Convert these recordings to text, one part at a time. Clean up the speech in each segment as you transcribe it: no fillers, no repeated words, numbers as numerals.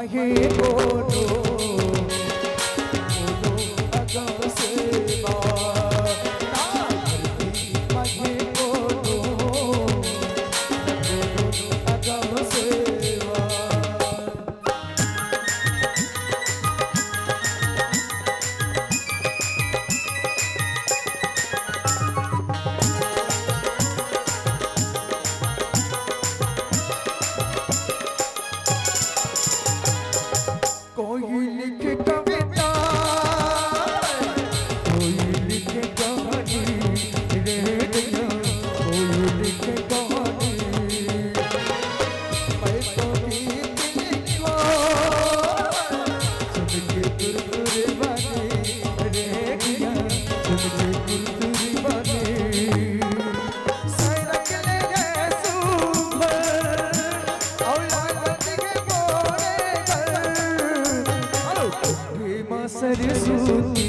महे कोनो अगम सेवा महे कोनो अगम सेवा। कोई लिखे कविता कोई लिखे कहानी रेडियो कोई लिखे कहानी मैं तो गीत लिखो सुन के गुरगुरे बने रेडियो सुन के गुरगुरे बने सैरक ले गए सुभर औलाद के बोरे सरस्वती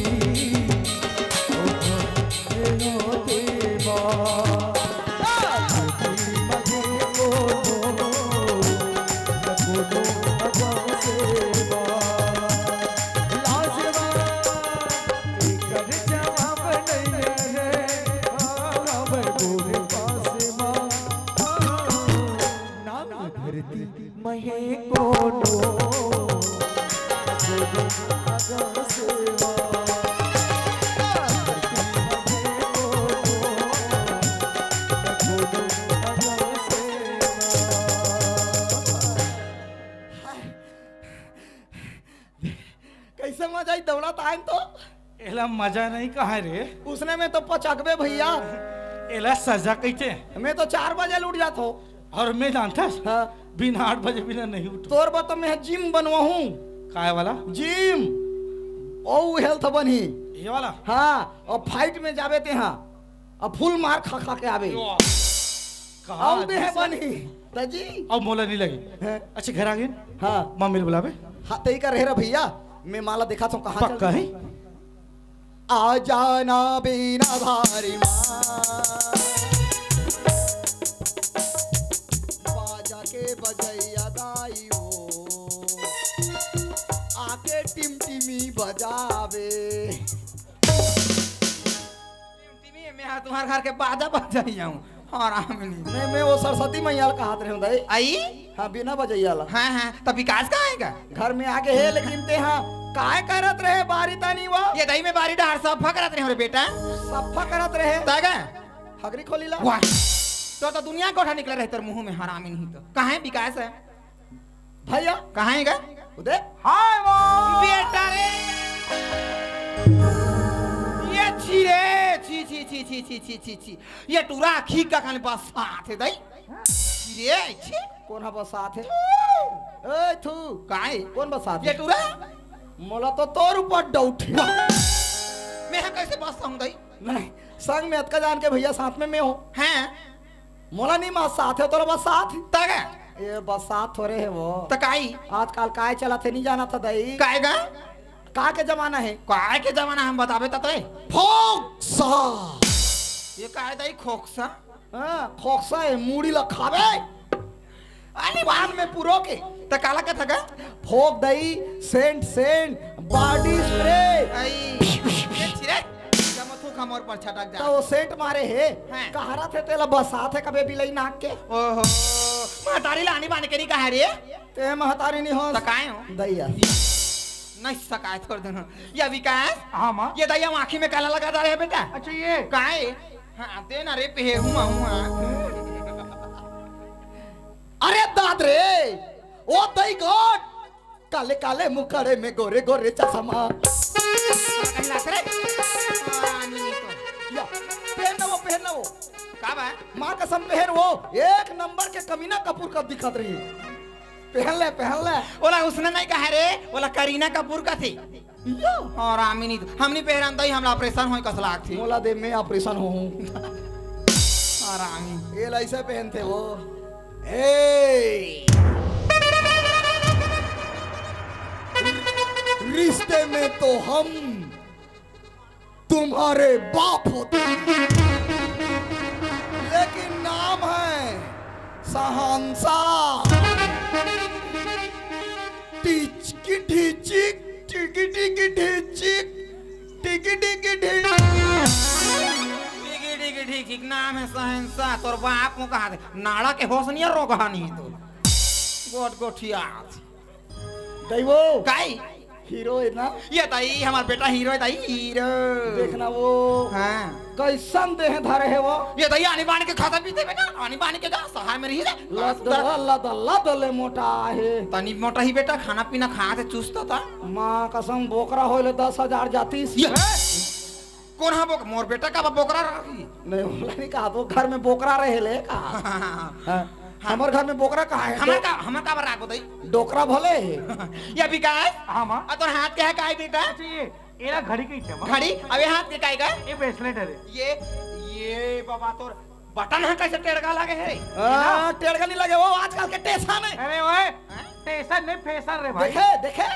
देवा धरती महे कोनो कैसे मजा आई दौलत आए तो एला मजा नहीं कहा रे उसने में तो पचकबे भैया एला सजा कैसे मैं तो 4 बजे उठ जाता हूँ और मैं जानता हाँ बिना 8 बजे बिना नहीं उठ तोर बता मैं जिम बनवाऊं काय वाला जिम ओ हेल्थ बनी ये वाला हाँ और फाइट में जावे ते हाँ और फुल मार खा खा के आवे आओ दे है बनी तजी अब मोला नहीं लगी अच्छे घर आ गए हाँ मम्मी बुलावे हाँ तई का रहे भैया मैं माला दिखा हूँ कहाँ पक्का है आ जाना बिना भारी बाजा के बजैया दाई आके टिमटिमी बजावे टिमटिमी मैं तुम्हारे घर के बाजा बजाई जाऊं आराम नहीं मैं वो सरस्वती मैया का हाथ रहे हूँ आई हाँ बिना बजैया ला हाँ हाँ तब विकास कहाँ आएगा घर में आके है लेकिन ते हाँ काय करत रहे बारी तानी वो ये दही में बारी डार सब फकरत रहे बेटा सफा करत रहे तागा हगरी खोली ला वाह तो दुनिया कोठा निकले रहे तेरे मुंह में हरामी नहीं तो कहाँ है विकास है भैया कहाँ है उदय हाय वो बेटा रे ये छी रे छी छी छी छी छी छी छी छी ये टूरा खी का खाने पास साथ है दई छी रे छी कौन है बस साथ है ए थू काहे कौन बस साथ ये टूरा मोला तो तोर ऊपर डाउट है मैं कैसे बसता हूँ दई नहीं संग में अतका जान के भैया साथ में मैं हूँ हैं मोला नहीं मां साथ है तोरा बस साथ तागा ये बस साथ थोड़े है वो तकाई आजकल काय चला थे नहीं जाना था दई काएगा का के जमाना है काय के जमाना हम बतावे तते फोक्सा ये काय दई खोक्सा हां फोक्सा है मूड़ी ला खावे अरे बाद में पुरो के त काला का थका फोक दई सेंट सेंट बॉडी स्प्रे आई ये छिरे जमथु खमर पर छटक जा तो वो सेंट मारे है हाँ। कहारा थे तेला बसात है कबे बिलई नाक के ओहो महतारी लानी बाने करी कहा रे ते महतारी नहीं हो तकाए हो दैया नहीं सकाए छोड़ देना ये विकास हाँ माँ ये दैया आँखी में काला लगा रहे बेटा अच्छा ये काहे हाँ दे ना रे पे हुआ हुआ अरे दाद रे ओ दई गोट काले काले मुखड़े में गोरे गोरे चश्मा कहीं लाख रे या पहन वो का बा माँ कसम पहन वो एक नंबर के कमीना कपूर का दिखत रही पहन ले ओला उसने नहीं कहा रे ओला करीना कपूर का थी और आमिनी हमनी पहरान दई हमला ऑपरेशन होई कसलाक थी मोला दे में ऑपरेशन हो और आमी ये ऐसे पहनते वो ए रिश्ते में तो हम तुम्हारे बाप होते लेकिन नाम है शहंशाह टीचर टिकी ढिचिक टिकी टिकी ढिक ठीक नाम है सहनसा तोर बाप को कहा दे नाड़ा के होश नहीं रो कहानी तो गोट गोठिया दैवो काई हीरो है ना ये ताई हमार बेटा हीरो है ताई हीरो देखना वो हां कैसन देह धरे है वो ये ताई आनी बानी के खाता पीते में ना आनी बानी के जा सहाय में रही रे लद ले मोटा है तनी मोटा ही बेटा खाना पीना खाते चुस्त था मां कसम बोकरा होले 10,000 जाती कौन हा बोक मोर बेटा का बोकरा रही नहीं बोला नहीं कहा तो घर में बोकरा रहे ले का हमारे घर में बोकरा कहाँ है हमार का बराक बताई डोकरा भले ये विकास हाँ माँ तोर हाथ के है काय बेटा ये घड़ी की घड़ी अबे हाथ के काय का ये ब्रेसलेट है ये बाबा तोर बटन है कैसे टेढ़गा लगे है टेढ़गा नहीं लगे वो आजकल के टेशन है अरे ओए टेशन नहीं फैशन रे भाई देखे देखे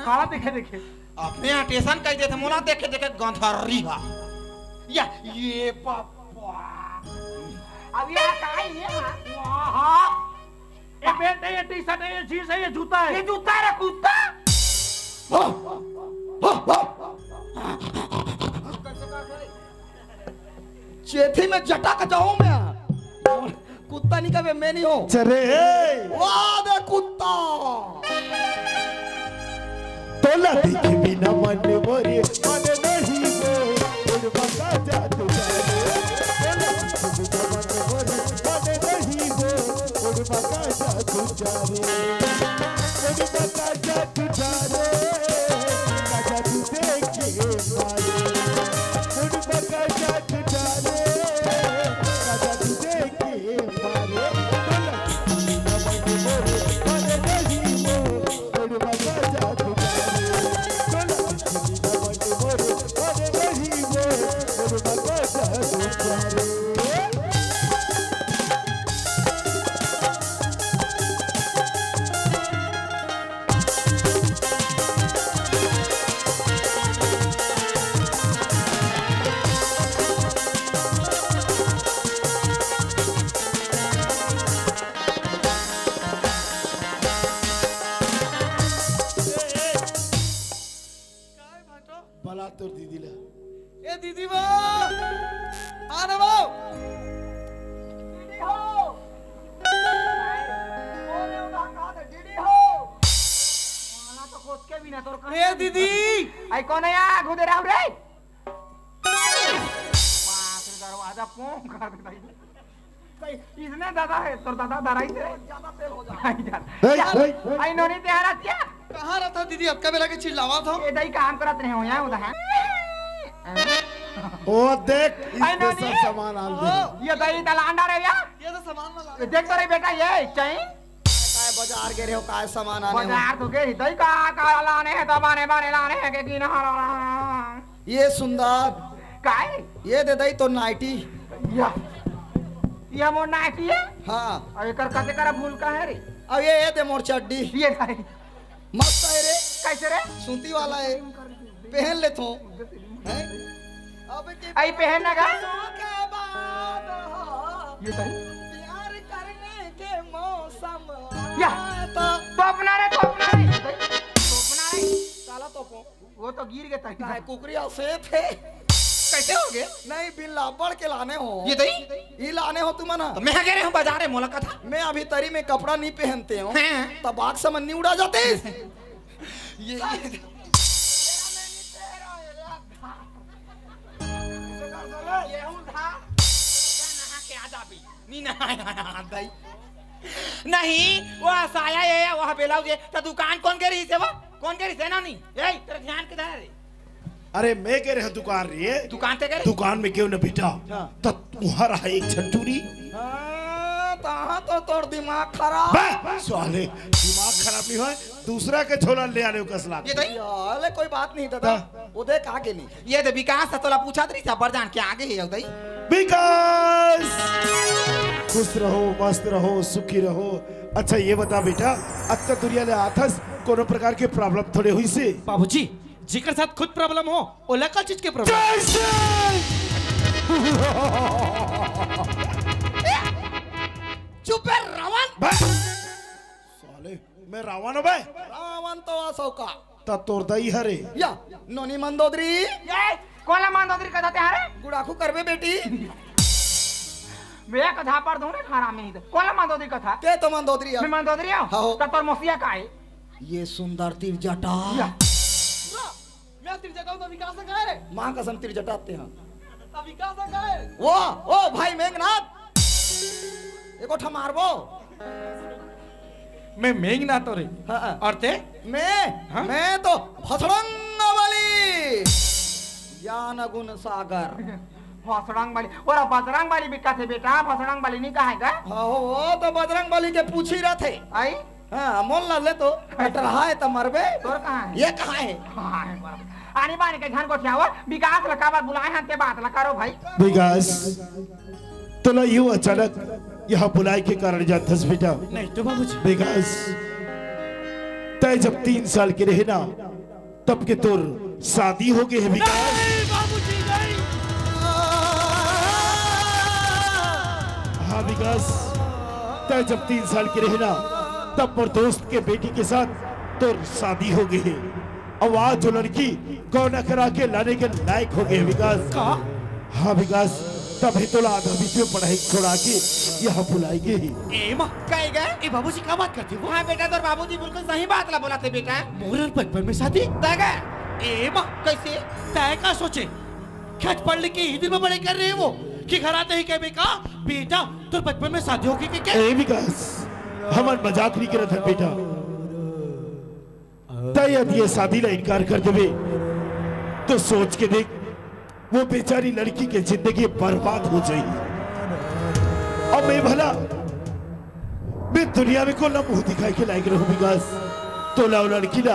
काला देखे देखे अपने यहाँ टेशन कह देते मोला देखे देखे गंधरी हा या ये बाबा अब ये काय है हां ये बेल्ट है ये टी-शर्ट है ये जींस है ये जूता है रे कुत्ता चेथी में जटा का जाऊं मैं कुत्ता नहीं कभी मैं नहीं हूं चले वाह दे कुत्ता तो लड़ी के बिना मन मोरे मन नहीं वो उड़ बका जादू बका जादू जारे उड़ बका जादू जारे राजा तू देखे मारे उड़ बका जादू जारे राजा तू देखे मारे मन नहीं वो उड़ बका जादू जारे मन नहीं वो उड़ बका जादू जारे तोर दीदी ला ए दीदी वो आने वो दीदी हो ओने उधर कहा था दीदी हो वाला तो खोद के भी ना तोर कहां ए दीदी आई कौन है यार घुदे रहा रे बाप रे दरवाजा पोंग कर दे भाई इसने दादा है तोर दादा दराई से ज्यादा तेल हो जा आई नोनी तेरा क्या कहां रहता दीदी अब कबे लगे चिल्लावा था ए दई काम करत रहे हो यहां उधर ओ देख इसमें सब सामान आल दे ये दही दलांडा रे या ये तो सामान में ला देख तो रे बेटा ये चाहिए काय बाजार गे रे हो काय सामान आने बाजार तो के दही का लाने है तो बाने लाने है के की ना ये सुंदर काय ये दे दई तो नाइटी या ये मोर नाइटी है हां और एकर कते करा भूल का है रे अब ये दे मोर चड्डी ये भाई मस्त है रे कैसे रे सूती वाला है पहन ले तो हैं अब के आई पहनना का के बाद ये भाई प्यार करने के मौसम या तो अपना रे साला तो वो तो गिर गया था काय कुकरिया से थे कैसे हो गए नहीं बिन लाबड़ के लाने हो ये दई ये लाने हो तुम ना तो मैं कह रहे हूं बाजार है मोला का था मैं अभी तरी में कपड़ा नहीं पहनते हूँ हैं? तब आग समझ नहीं उड़ा जाते ये नहीं वो साया है वह ब्लाउज है तो दुकान कौन कह रही है वो कौन कह रही है ना नहीं ए तेरा ध्यान किधर है अरे मैं कह रहा दुकान रही है दुकान ते कह रही दुकान में क्यों न बेटा तो तुम्हारा एक छंटूरी तो तोर दिमाग खराब साले दिमाग खराब नहीं है दूसरा के छोला ले आने को कसला ये दई अरे कोई बात नहीं दादा उदय कहा के नहीं ये तो विकास था तोला पूछा तरी था बरजान के आगे है दई विकास खुश रहो मस्त रहो सुखी रहो अच्छा ये बता बेटा अच्छा दुनिया ले आथस कोनो प्रकार के प्रॉब्लम थोड़े हुई से बाबूजी जिकर साथ खुद प्रॉब्लम हो ओला का चीज के प्रॉब्लम चुप है रावण साले मैं रावण हूं बे रावण तो असो का ता तोर दई हरे या नोनी मंदोदरी ये कोला मंदोदरी कथा ते हारे गुड़ाखू करबे बेटी मैं कथा पर दूं रे खाना में इधर कोला मंदोदरी कथा के तो मंदोदरी मैं मंदोदरी हूं हाँ। तो तोर मोसिया का है ये सुंदर तिर जटा मैं तिर जटा तो विकास का है मां कसम तिर जटाते हैं अब विकास का है वो ओ भाई मेघनाथ एको ठा मारबो मैं मेघनाथ रे हाँ। और ते मैं तो फसड़ंग वाली ज्ञान गुण सागर फसरंग वाली और बजरंग वाली बिका थे बेटा फसरंग वाली नहीं कहा है का हाँ वो तो बजरंग वाली के पूछ ही रहे थे आई हाँ मोल ला ले तो कट रहा है तो मरबे तोर कहां है ये कहाँ है कहां है बराबर आनी बानी के घन को छावर विकास लका बार बुलाए हैं ते बात लका रो भाई विकास तोला यूं अचानक यहाँ बुलाए के कारण जानथस बेटा नहीं तो बाबूजी विकास तय जब 3 साल के रहे ना तब के तोर शादी हो गई है विकास बाबूजी नहीं हाँ विकास तय जब 3 साल के रहे ना तब मोर दोस्त के बेटी के साथ तोर शादी हो गई है अब आज जो लड़की गौना करा के लाने के लायक हो गए विकास हाँ विकास तभी तोला आधा बीच में पढ़ाई छोड़ा के यहाँ बुलाएंगे ही ए मां कहे गए ए बाबूजी क्या बात करते हो हां बेटा तोर बाबूजी बिल्कुल सही बात ला बोला थे बेटा मोरल बचपन में शादी तगा ए मां कैसे तय का सोचे खच पढ़ लिख के ही दिन में बड़े कर रहे हैं वो कि घर आते ही कह बेका बेटा तो बचपन में शादी होगी कि क्या ए विकास हमन मजाक नहीं करत है बेटा तय यदि ये शादी ला इनकार कर देवे तो सोच के देख वो बेचारी लड़की की जिंदगी बर्बाद हो जाएगी और मैं भला मैं दुनिया में को ना मुंह दिखाई के लायक रहूं विकास तो लाओ लड़की ला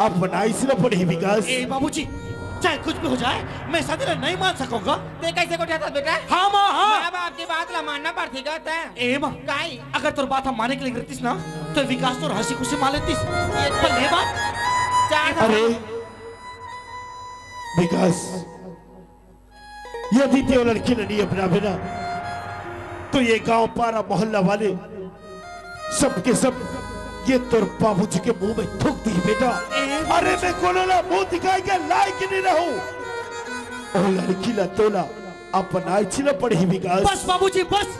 अपनाई से ना पड़े विकास ए बाबूजी चाहे कुछ भी हो जाए मैं शादी ला नहीं मान सकूंगा ते कैसे को ठहता बेटा हाँ माँ हाँ मां बाप की बात ला मानना पड़ती का ते ए माँ काई अगर तोर बात हम माने के लिए करतीस ना तो विकास तो हंसी खुशी मान लेतीस ये पर ये बात चार अरे विकास यदि ते लड़की ने नहीं अपना बिना तो ये गांव पारा मोहल्ला वाले सबके सब ये तोर बाबूजी के मुंह में थूक दी बेटा अरे मैं कोलोला मुंह दिखाई के लायक नहीं रहूं और लड़की ला तोला अपना छिला पड़ी विकास बस बाबूजी बस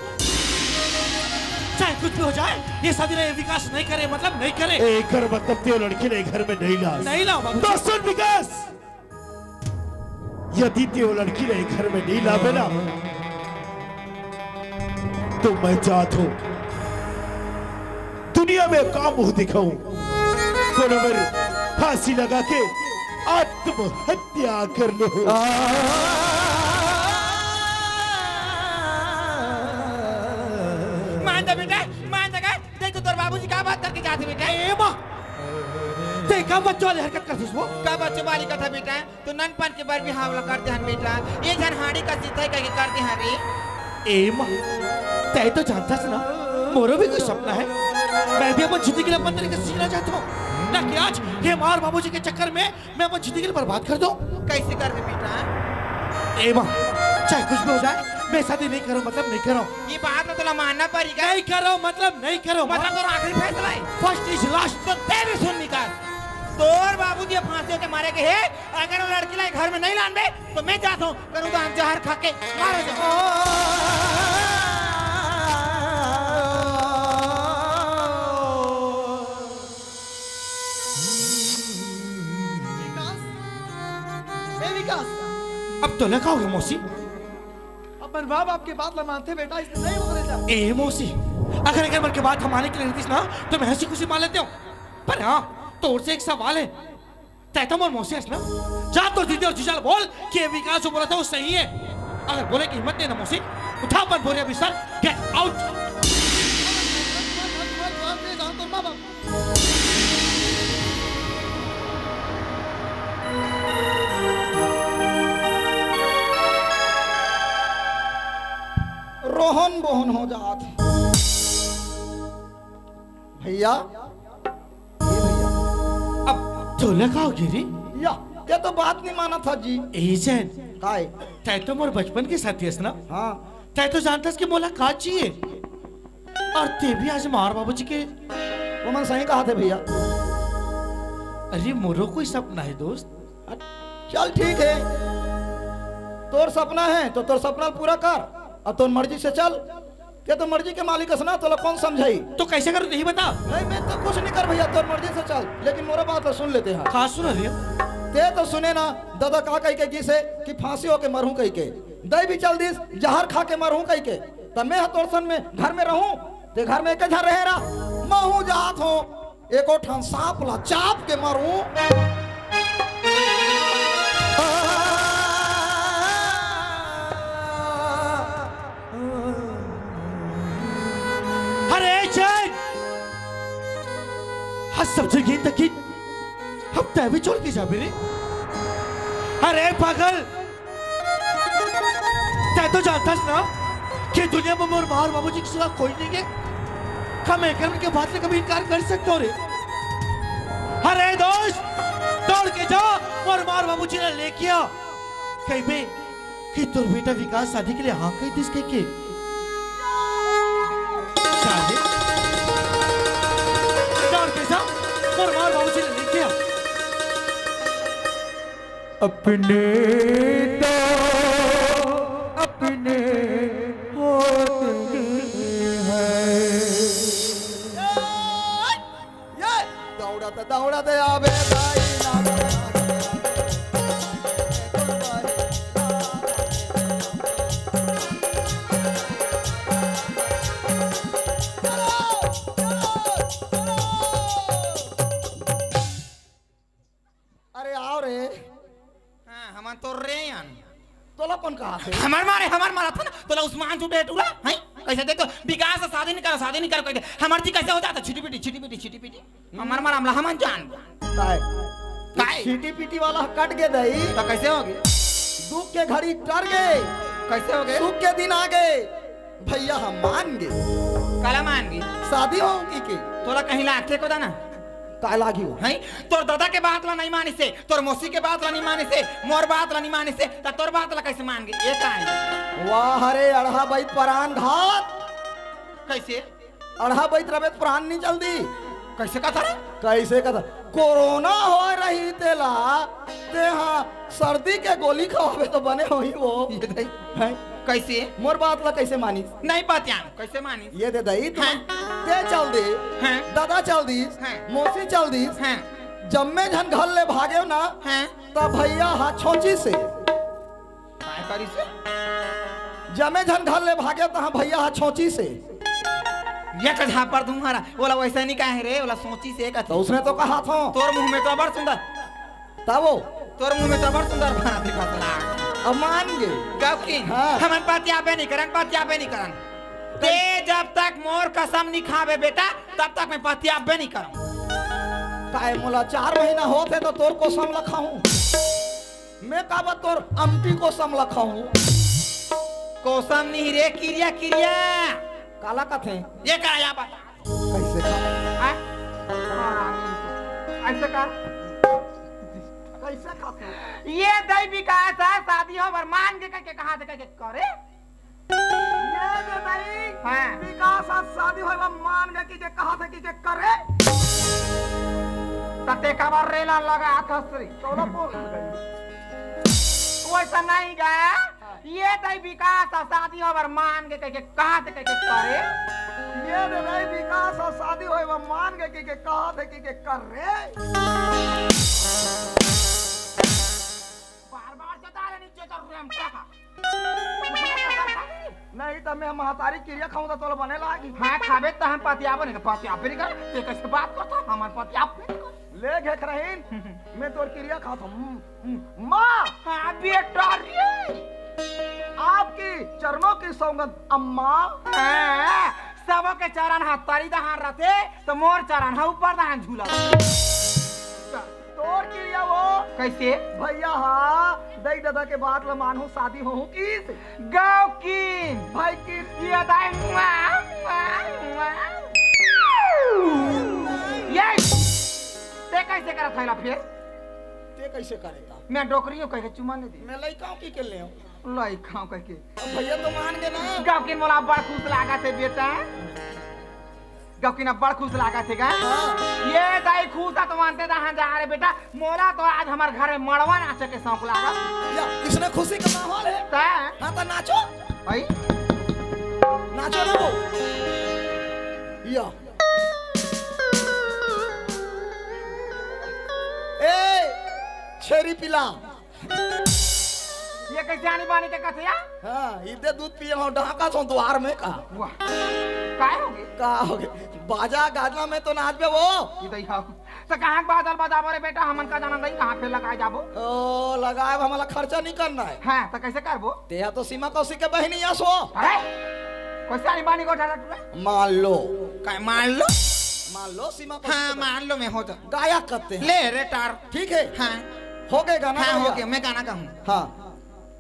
चाहे कुछ भी हो जाए ये शादी ला विकास नहीं करे मतलब नहीं करे एक कर मतलब ते लड़की ने घर में नहीं ला नहीं लाओ बाबूजी तो सुन विकास यदि ते लड़की ने घर में नहीं लावे ना तो मैं चाहत हूं दुनिया में का मुंह दिखाऊं कोनो मेरे फांसी लगा के आत्महत्या कर लो मान जा बेटा मान जा देख तो तोर बाबूजी का बात करके जाते बेटा ए माँ देखा बच्चों वाली हरकत करतीस वो का बच्चों वाली कथा बेटा तो ननपन के बार भी हावला करते हैं बेटा ये जनहाड़ी का सीता कह के करते हैं रे ए माँ तय तो जानता ना मोरो भी कोई सपना है मैं भी अपन जिंदगी अपन तरीके से जीना चाहता हूँ ना कि आज ये मार बाबूजी के चक्कर में मैं अपन जिंदगी बर्बाद कर दूं कैसे कर दे बेटा ए माँ चाहे कुछ भी हो जाए मैं शादी नहीं करूँ मतलब नहीं करूँ ये बात तो मानना पड़ेगा नहीं करो मतलब नहीं करो मतलब तो आखिरी फैसला है फर्स्ट इज लास्ट तो तेरे सुन निकाल तोर बाबूजी फांसी के मारे के है अगर वो लड़की ला घर में नहीं लान दे तो मैं चाहता हूँ करूँगा जहर खा के मारो अब तो लगा होगा मौसी अपन बाप आपके बात ला मानते बेटा इससे नहीं उतरे जा ए मौसी अगर एक बार के बाद हम आने के लिए रहतीस ना तो मैं हंसी खुशी मान लेते हूँ पर हाँ तोर से एक सवाल है तय तो मोर मौसी है ना जा तो दीदी और जीजाल बोल कि ये विकास जो बोला था वो सही है अगर बोले कि हिम्मत नहीं ना मौसी उठा अपन बोरिया बिस्तर गेट आउट रोहन बोहन हो जात भैया अब तो लगा गिरी या ये तो बात नहीं माना था जी एजेंट काय तय तो मोर बचपन के साथी है ना हाँ तय तो जानता कि मुलाकात चाहिए और ते भी आज मार बाबूजी के वो मन सही कहा थे भैया अरे मोरो कोई सपना है दोस्त। चल ठीक है, तोर सपना है तो तोर सपना पूरा कर और तोर मर्जी से चल। ये तो मर्जी के मालिक है ना, तो कौन समझाई? तो कैसे करूं नहीं बता। नहीं मैं तो कुछ नहीं कर भैया, तोर मर्जी से चल, लेकिन मोरा बात तो सुन लेते हैं। खास सुन रही ते तो सुने ना दादा का कह के जिसे कि फांसी होके मरूं कह के, दई भी चल दिस जहर खा के मरूं कह के, तब मैं तोर सन में घर में रहूं ते घर में एक घर रहे रहा महू जात हो एको ठान सांप ला चाप के मरूं। अरे चल हस सब जगह तक हम तभी छोड़ के जा मेरे। अरे पागल, तै तो जानता ना कि दुनिया में मोर मार बाबूजी के सिवा कोई नहीं है। हम एक के बात से कभी इनकार कर सकते हो रे? अरे दोस्त दौड़ के जा, मोर मार बाबूजी ने लेके आ कहीं पे कि तुर बेटा विकास शादी के लिए हाँ कही दिस के शादी दौड़ के जा, मोर मार बाबूजी ने लेके आ। अपने तो अपने होते हैं। ये दौड़ते आवे दाई अरे आओ रे। हाँ हम तो रे यान तोला कौन कहा थे? हमार मारा था ना, तोला उस्मान छूटे टूला हैं कैसे देखो विकास से शादी नहीं कर कोई हमार थी कैसे हो जाता छिटी पिटी हमार मारा हमला हम जान काय छिटी पिटी वाला कट के दई तो कैसे होगी? दुख के घड़ी टर गए, कैसे हो गए? सुख के दिन आ गए भैया, हम मान गए काला मान गई शादी होगी की तोला कहीं लाखे को दाना काय लागी हो हैं तोर दादा के बात ला नहीं मानी से, तोर मौसी के बात ला नहीं मानी से, मोर बात ला नहीं मानी से, त तोर बात ला कैसे मान गई? ये काहे? वाह हरे अढ़ा बैत प्राण घात, कैसे अढ़ा बैत रबे प्राण नहीं जल्दी कैसे कथा रे? कैसे कथा कोरोना हो रही तेला ते हाँ सर्दी के गोली खवावे तो बने होई वो ये दई हैं? कैसे मोर बात ला कैसे मानी? नहीं पत्या कैसे मानी? ये दे दई तुम हैं? ते चल दे हैं? दादा चल दीस हैं? मौसी चल दीस हैं जम्मे झन घर ले भागे ना हैं तब भैया हाथ छोची से काय करी से जमे झन घर ले भागे तो भैया हाथ छोची से ये कहा पर तुम्हारा बोला वैसा नहीं कहे रे, बोला सोची से तो उसने तो कहा था तोर मुंह में तो बड़ सुंदर, तब वो तोर मुंह में तो बड़ सुंदर खाना दिखला अब मान गए कब की हाँ। हमन बात याबे नहीं करन ते जब तक मोर कसम नहीं खावे बेटा तब तक मैं बात याबे नहीं करूं। काय मोला 4 महीना होते तो तोर को सम लखाऊं मैं काबा तोर अमटी को सम लखाऊं कोसम नहीं रे किरिया काला का थे ये का या बता कैसे खा ऐसे का कैसे खाते ये दई विकास है शादी हो मान के कहा थे करे ये जे नहीं हाँ। विकास आज शादी होइबा मान गए कि जे कहा थे कि जे करे तते कबर रेला लगा हथसरी तोला बोल गई वैसा नहीं गया ये दई विकास और शादी हो मान के कहा थे करे ये जे नहीं विकास आज शादी होइबा मान गए कि कहा थे कि करे बार चता रे नीचे तो रेम कहा नहीं तो मैं महतारी क्रिया खाऊं तो तोला बने लागी हां खाबे त हम पतियाबे नहीं पतियाबे नहीं कर ते कैसे बात करता हमार पतियाबे ले घेख रहीन मैं तोर क्रिया खाता हूं माँ हां बेटा रे आपकी चरणों की सौगंध अम्मा हां सबो के चरण हाथ तारी दहान रहते तो मोर चरण है ऊपर दहान झूला तोर क्रिया वो कैसे भैया हाँ दई दादा के बाद मानू शादी हो की गाँव की भाई की ये दाई ये ते कैसे करा थैला फिर ते कैसे करेगा मैं डोकरियों कह के चुमा नहीं दी मैं लइकाओं की के ले लइकाओं कह के अब भैया तो मान गए ना गाँव की मोला बड़ खुश लागा थे बेटा क्योंकि ना बड़ खुश लागा थे का ये दाई खुश तो मानते दा जा रे बेटा मोला तो आज हमार घर में मड़वा नाचे के शौक लागा या किसने खुशी का माहौल है ता हाँ तो नाचो भाई नाचो ना वो या ए छेरी पिला ये कैसे आनी बानी के कथिया हाँ इधर दूध पिए हो ढाका सो द्वार में का वाह काय होगे का हो गए बाजा गाजना में तो नाच बे वो ये दई हां तो कहां बादल बजाबो रे बेटा हमन का जाना नहीं कहां पे लगाए जाबो ओ लगाए हमारा खर्चा नहीं करना है हां तो कैसे करबो तेरा तो सीमा कौशिक के बहनी या सो अरे कैसे आनी बानी को ठाड़ा तू मान लो काय मान लो सीमा हाँ मान लो मैं हो तो गायक करते हैं ले रे टार ठीक है हाँ हो गए गाना हाँ बढ़िया? हो गया मैं गाना गाऊं हाँ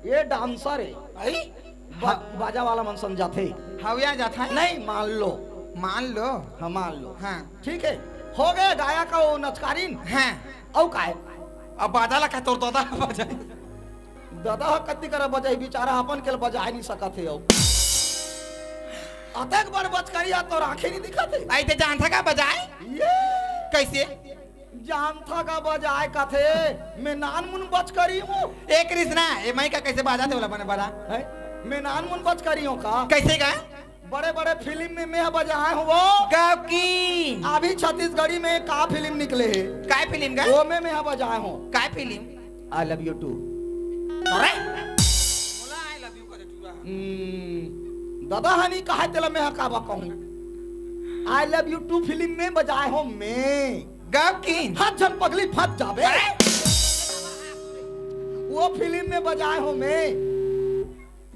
ये डांसर है भाई बाजा वाला मन समझा थे हविया जाता है नहीं मान लो हाँ मान लो हाँ ठीक है हो गए गायक का वो नचकारीन हाँ औ का है अब बाजा ला का तोड़ तोड़ा बजाए दादा कत्ती करे बजाई बेचारा अपन के बजा नहीं सका थे औ अतक बार बचकरी आ तो आंखें नहीं दिखाते आई ते जान था का बजाए ये कैसे जान था का बजाए का थे मैं नान मुन बचकरी हूँ ए कृष्णा ए माई का कैसे बाजाते वाला बने बड़ा मैं नान मुन बचकरी हूँ का कैसे गा बड़े बड़े फिल्म में मैं बजाए हूँ वो गाँव की अभी छत्तीसगढ़ी में का फिल्म निकले है काय फिल्म का वो में मैं बजाए हूँ काय film I love you too अरे बोला आई लव यू करे तू दादा हनी कहा तेला मैं हकाबा कहूँ I love you too film में बजाए हूँ मैं गाँव की हाथ जन पगली फट जावे वो फिल्म में बजाए हूँ मैं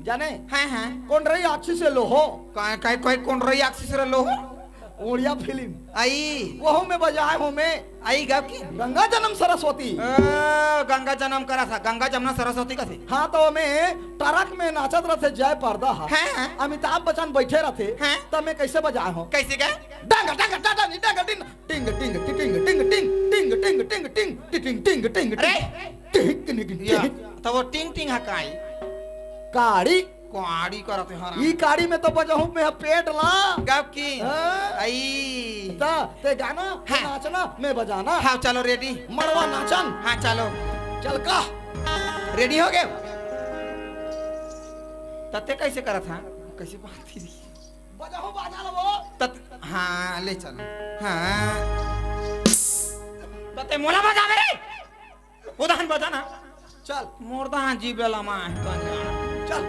जाने हाँ हाँ कौन रही अच्छी से लो हो काय काय कोई कौन रही एक्सिस लो उड़िया फिल्म आई वो में बजाए हूँ मैं आई गाँव की गंगा जन्म सरस्वती गंगा जन्म करा था गंगा जमुना सरस्वती का थी हाँ तो मैं ट्रक में नाचत रहे जय पर्दा हाँ। अमिताभ बच्चन बैठे रहे हाँ। तब मैं कैसे बजाए हूँ कैसे गए डांगा डांगा डांगा नी डांगा टिंग टिंग टिंग टिंग टिंग टिंग टिंग टिंग टिंग टिंग टिंग टिंग टिंग अरे या तो वो टिंग टिंग हकाई काड़ी कुआड़ी करते हरा ई काड़ी में तो बजाऊं मैं पेट ला गाँव की हाँ। आई ता ते गाना ते हाँ। नाचना मैं बजाना हाँ चलो रेडी मरवा नाचन हाँ चलो चल का रेडी हो गए तते कैसे करा था कैसे बात थी बजाऊं बाजा लो वो तत हाँ ले चलो हाँ तते मोला बजा मेरे उदाहरण बता ना चल मोरदा जीव लमा चल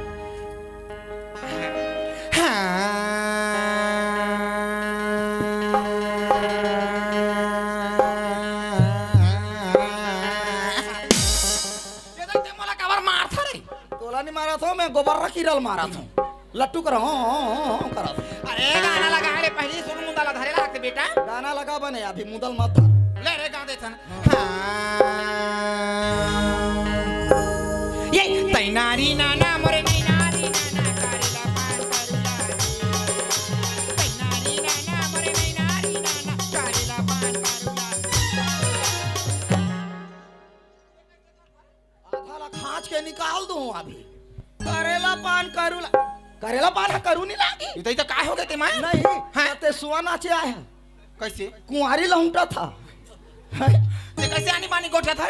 तोला नहीं मारा था मैं गोबर कीरल मारा था लट्टू करा करा अरे गाना लगा रे पहले सुन मुंदला धरे लागते बेटा गाना लगा बने अभी मुदल मत धर ले रे गा दे थन ये तैनारी नाना मोरे नैनारी नाना करेला पान करुला तैनारी नाना मोरे नैनारी नाना करेला पान करुला आधा ला खांच के निकाल दूं अभी करेला पान करू नहीं लागी ये तो काय हो गए ते मां नहीं हाँ? ते सुआ नाचे आया कैसे कुंवारी लहुटा था ते कैसे आनी बानी गोठा था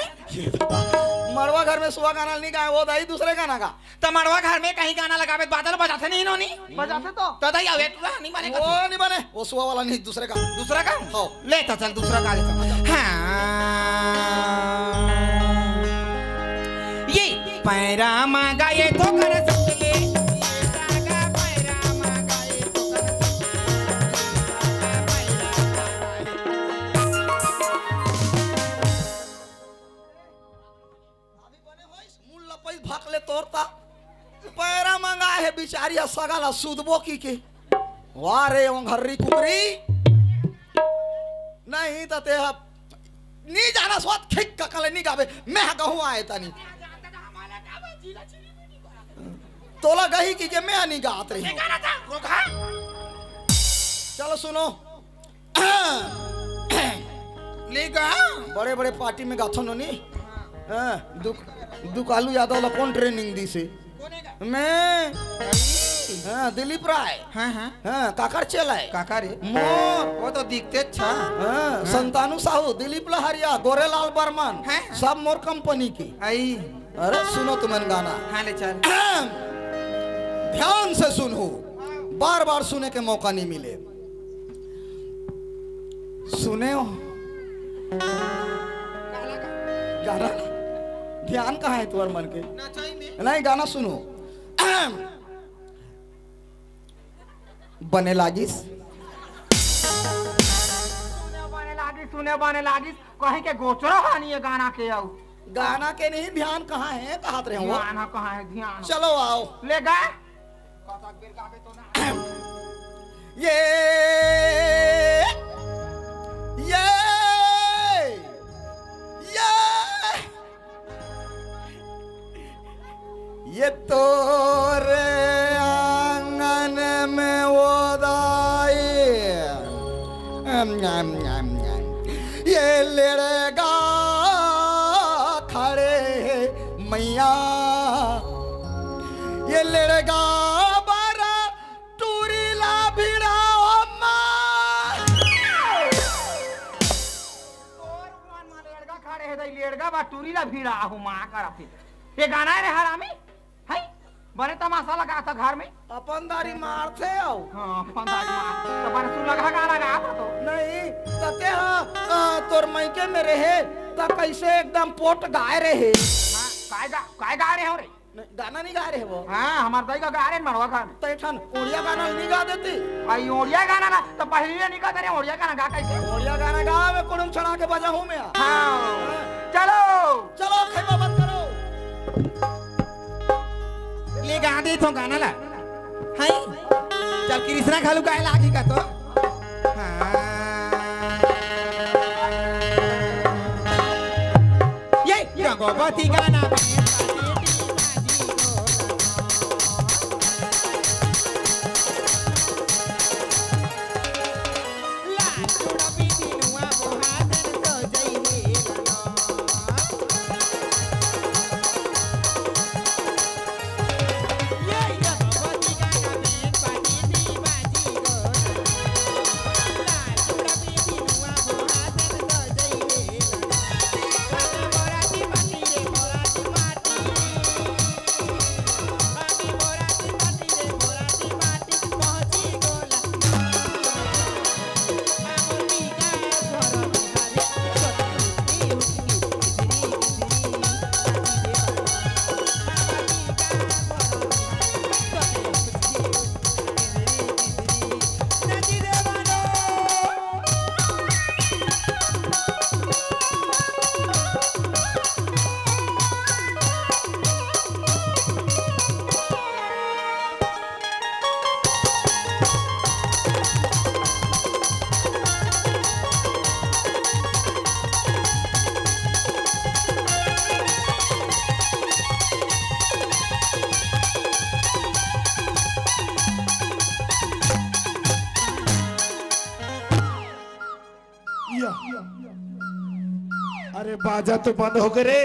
मरवा घर में सुआ गाना नहीं गाए वो दाई दूसरे गाना गा तमड़वा घर में कहीं गाना लगावे बादल बजाते नहीं इन्होंने बजाते तो दादा आवे तू नहीं बने वो नहीं बने वो सुआ वाला नहीं दूसरे का दूसरा का हाँ। ले तो चल दूसरा का ले हाँ ये पैरा मांगाए तो कर सकते भाग ले तोड़ता पैरा मंगा है बिचारी सगाला सुदबो की के वाह रे घर्री कुकरी नहीं तो ते नहीं जाना स्वाद खिक ककले नहीं गावे मैं गहूं आए तनी तोला गही की जे मैं नहीं गात रही चलो सुनो ले गा बड़े बड़े पार्टी में गाथो नो नी दुकालू यादव ला कौन ट्रेनिंग दी से मैं हाँ दिलीप राय हाँ हाँ हाँ काकर चलाए काका रे मोर वो तो दिखते अच्छा हाँ संतानु साहू दिलीप लहरिया गोरेलाल बर्मन हाँ। सब मोर कंपनी की आई अरे सुनो तुम्हें गाना हाँ ले चल ध्यान से सुनो बार बार सुने के मौका नहीं मिले सुने हो गाना ध्यान कहाँ है तुम्हारे मन के नहीं गाना सुनो बने लागिस सुने बने लागिस कहीं के गोचरो हानि है गाना के आओ गाना के नहीं ध्यान कहाँ है कहाँ रहे हो गाना कहाँ है ध्यान चलो आओ ले गए ये ये ये तोरे आंगन में वो दाई ये लड़ेगा खड़े मैया ये लड़ेगा बारा टूरीला भिड़ा खड़े है लेड़गा बा टूरीला भिड़ा हूँ माँ कर ये गाना है रे हरामी है बने तमाशा लगा था घर में अपन दारी मारते आओ हाँ फंदारी मार तो बने सुन लगा गाना गा तो नहीं तते हाँ तोर मायके में रहे त कैसे एकदम पोट गाए रहे हां काय गा रहे हो रे गाना नहीं गा रहे वो हां हमार दाई का गा रहे मरवा खान तैठन ओड़िया गाना नहीं गा देती भाई ओड़िया गाना ना तो पहले नहीं गा दे ओड़िया गाना गा कैसे ओड़िया गाना गा में कुड़ुम छड़ा के बजा हूं मैं हां चलो चलो खैमा बंद करो ले गा दे तो गाना ला हाय चल कृष्णा खालू गाए लागी का तो हां ये रघुपति गाना अरे बाजा तो बंद हो गए रे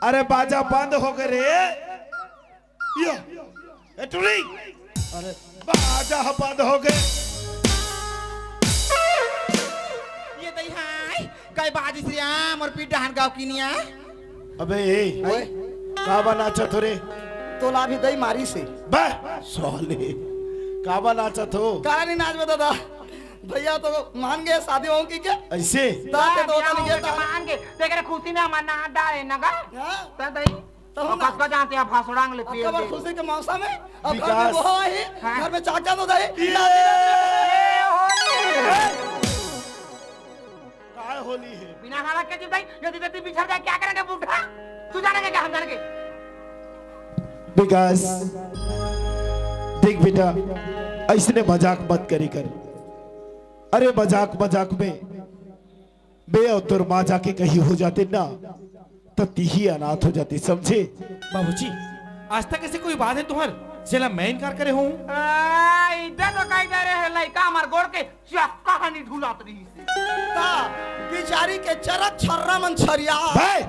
अरे बाजा बंद हो गए रे अरे बाजा बंद हो गए ये दई हाय काय बाजी श्याम और पीडान गांव किनिया अबे काबा नाचत हो रे तोला भी दई मारी से बे सोले काबा नाचत हो काला नहीं नाच में दादा भैया तो मान गए शादी हों की क्या ऐसे ताते तो नहीं गया मान के तेरे खुशी में हमार ना डाले नगा त दई तो हम कसका जानते हैं फासुड़ांग ले पिए अकबर खुशी के मौसम में अब घर विकास। में वो है घर में चाचा तो दे काय होली है बिना खाना के जीव दई यदि बेटी बिछड़ जाए क्या करेंगे बूढ़ा तू जानेंगे क्या हम जानेंगे विकास देख बेटा ऐसने मजाक मत करी कर अरे मजाक मजाक में बे और तुर माँ जाके कहीं हो जाते ना तो ही अनाथ हो जाती समझे बाबूजी आज तक ऐसे कोई बात है तुम्हार चला मैं इनकार करे हूँ इधर तो कहीं दे रहे लड़का हमार गोड़ के चक्का नहीं झूलात रही ता बिचारी के चरक छर्रा मन छरिया भाई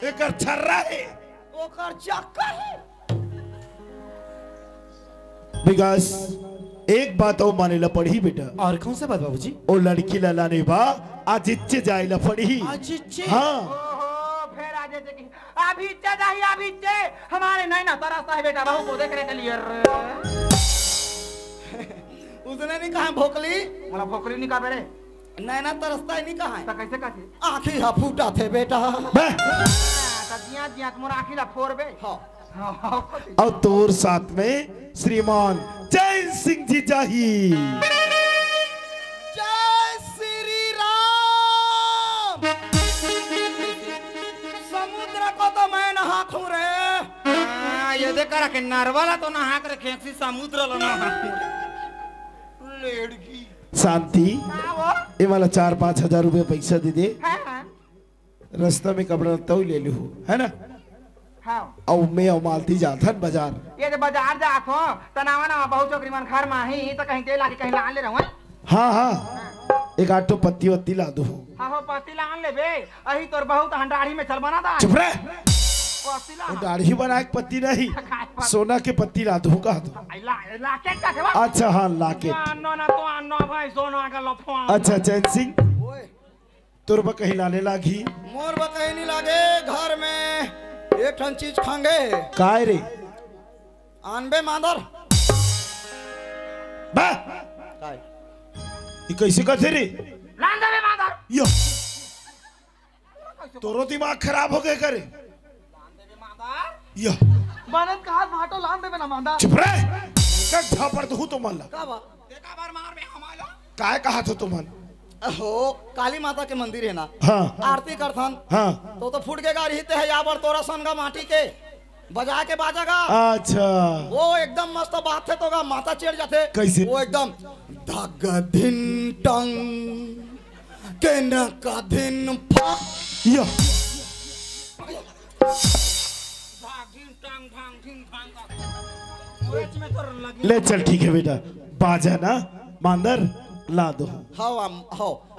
एक छर्रा है ओकर चक्का है विकास एक बात और माने ला पड़ी बेटा। और कौन सा बात बाबूजी? ओ लड़की ला लाने बा आज इच्चे जाए ला पड़ी। आज इच्चे? हाँ फिर आज अभी इच्छा चाहिए, अभी इच्छे हमारे नहीं ना तरसता है बेटा बहू को देखने के लिए। उसने नहीं कहा भोकली, मला भोकली नहीं कहा बेरे, नैना तरसता ही नहीं कहा। तो कैसे कैसे आँखी हा फूटा थे बेटा। जिया जिया तुम्हारा आखिर फोर बे। हाँ और तोर साथ में श्रीमान चैन सिंह जी जाही। जय श्री राम। समुद्र को तो मैं नहा खू रे। ये देखा कि नरवाला तो नहा कर खेसी समुद्र लो ना लड़की शांति ये वाला 4-5 हजार रुपए पैसा दे दे। हाँ रास्ता में कपड़ा तो ले लू है ना। हाँ और मैं और मालती जाथन बाजार। ये जो बाजार जा हो तनावा ना बहुत चोकरी मन घर में ही तो कहीं तेल आके कहीं लान ले रहूं। हाँ हाँ एक आटो पत्ती वत्ती ला दो। हाँ हो पत्ती लान ले बे अही तोर बहुत हंडाड़ी में चल बना था। चुप रह। पत्ती ला वो दाढ़ी बना के पत्ती नहीं सोना के पत्ती ला दो कहा दो। लाकेट का सेवा। अच्छा हाँ लाके। अन्नो ना तो अन्नो भाई सोना का लफवा। अच्छा चैन सिंह तुरबा कहीं लाने लागी। मोर बकही नहीं लागे घर में एक ठन चीज खांगे। काय रे आनबे मांदर। बा ये कैसे करते रे? लान दे बे मादर। यो तोरो दिमाग खराब हो गए करे। यो बनत का हाथ भाटो लान देबे ना मांदा। चुप रह। का झापड़ दहू तो मन ला। का बा? देखा बार मार बे हमारा। काय कहा तो तुमन? हो काली माता के मंदिर है ना। हाँ आरती करथन हाँ तो फूट के गाड़ी हिते है यावर तोरा सनगा माटी के बजा के बाजागा। अच्छा वो एकदम मस्त बात है तो गा माता चढ़ जाते। कैसे? वो एकदम धग धिन टंग के न का धिन फा। यो ले चल ठीक है बेटा बाजा ना मांदर ला दो। हाँ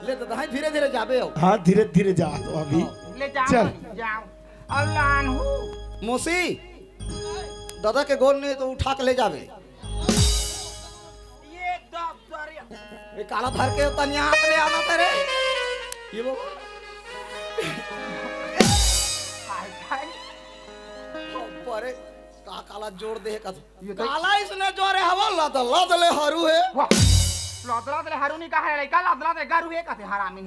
ले तो दहाई धीरे धीरे जाबे हो। हाँ धीरे धीरे जा दो अभी। ले जाओ चल। जाओ और लान हूँ मौसी दादा के गोल नहीं तो उठा के ले जावे। ये दफ्तर ये काला धर के तनिया हाथ ले आना तेरे। ये वो परे का काला जोड़ दे का काला इसने जोरे हवा लद ले हरू है। लदला दे हरू नहीं कहा है लइका लदला दे गारू है कहते हरामी नहीं